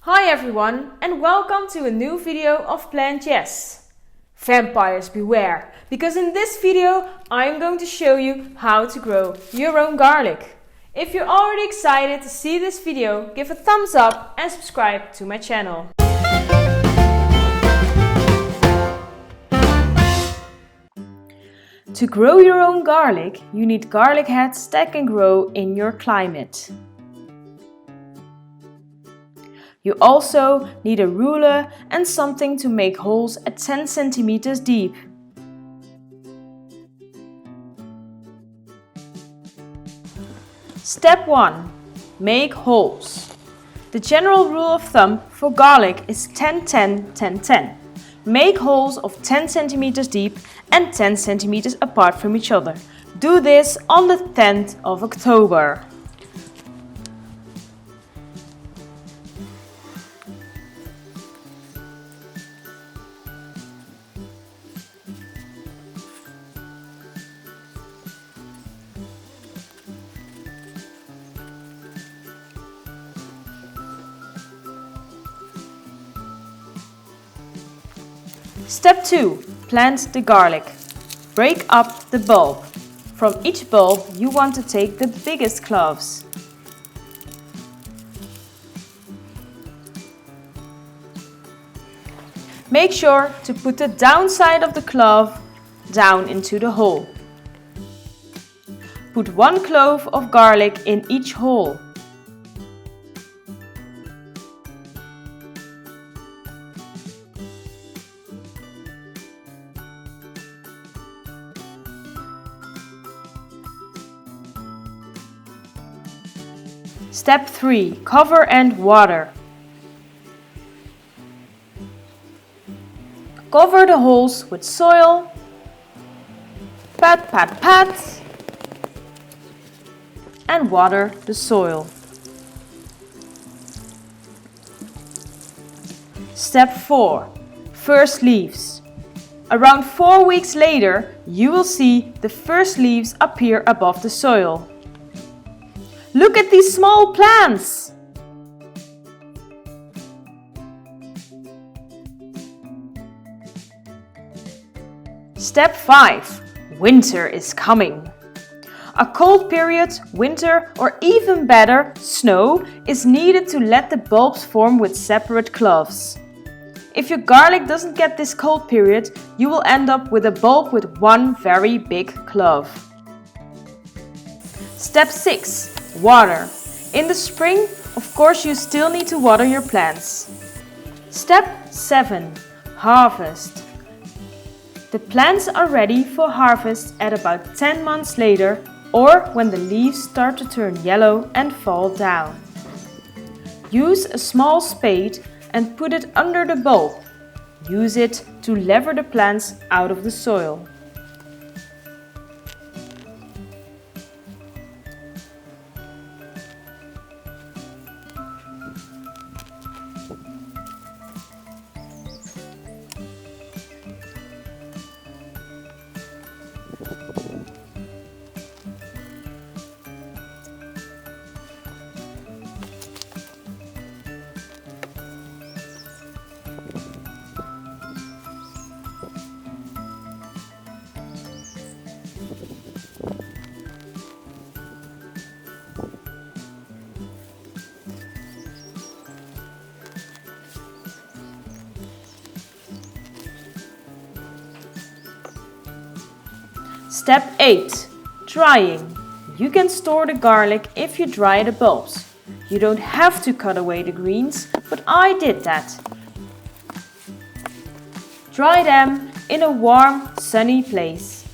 Hi everyone and welcome to a new video of Plant Yes. Vampires beware, because in this video I am going to show you how to grow your own garlic. If you're already excited to see this video, give a thumbs up and subscribe to my channel. To grow your own garlic, you need garlic heads that can grow in your climate. You also need a ruler and something to make holes at 10 centimeters deep. Step 1. Make holes. The general rule of thumb for garlic is 10-10-10-10. Make holes of 10 centimeters deep and 10 centimeters apart from each other. Do this on the 10th of October. Step 2. Plant the garlic. Break up the bulb. From each bulb you want to take the biggest cloves. Make sure to put the downside of the clove down into the hole. Put 1 clove of garlic in each hole. Step 3. Cover and water. Cover the holes with soil. Pat, pat, pat. And water the soil. Step 4. First leaves. Around 4 weeks later, you will see the first leaves appear above the soil. Look at these small plants! Step 5. Winter is coming. A cold period, winter, or even better, snow is needed to let the bulbs form with separate cloves. If your garlic doesn't get this cold period, you will end up with a bulb with one very big clove. Step 6. Water. In the spring, of course, you still need to water your plants. Step 7. Harvest. The plants are ready for harvest at about 10 months later, or when the leaves start to turn yellow and fall down. Use a small spade and put it under the bulb. Use it to lever the plants out of the soil. Step 8. Drying. You can store the garlic if you dry the bulbs. You don't have to cut away the greens, but I did that. Dry them in a warm, sunny place.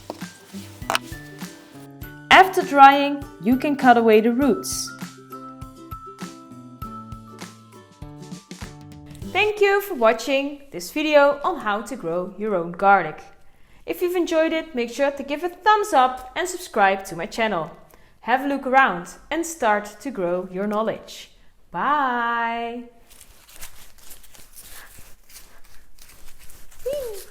After drying, you can cut away the roots. Thank you for watching this video on how to grow your own garlic. If you've enjoyed it, make sure to give a thumbs up and subscribe to my channel. Have a look around and start to grow your knowledge. Bye! Whee!